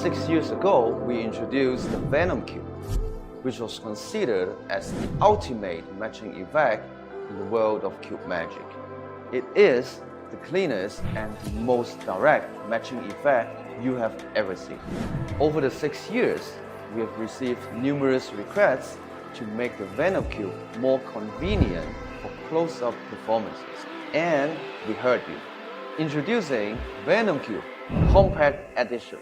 6 years ago, we introduced the Venom Cube, which was considered as the ultimate matching effect in the world of cube magic. It is the cleanest and the most direct matching effect you have ever seen. Over the 6 years, we have received numerous requests to make the Venom Cube more convenient for close-up performances, and we heard you. Introducing Venom Cube Compact Edition.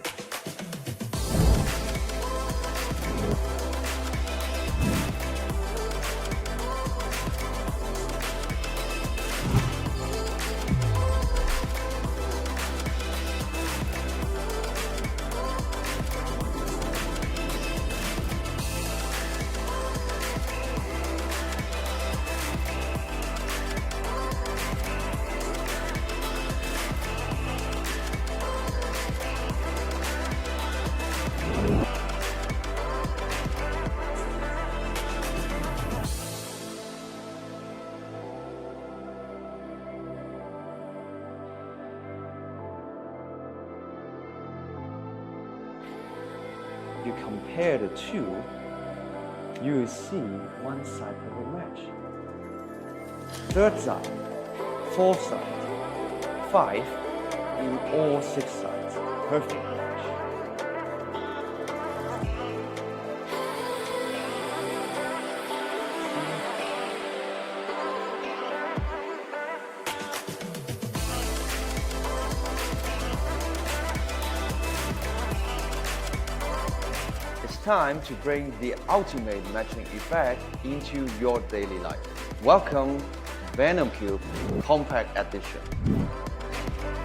You compare the two, you will see one side perfect match. Third side, fourth side, 5 in all 6 sides, perfect match. It's time to bring the ultimate matching effect into your daily life. Welcome to Venom Cube Compact Edition.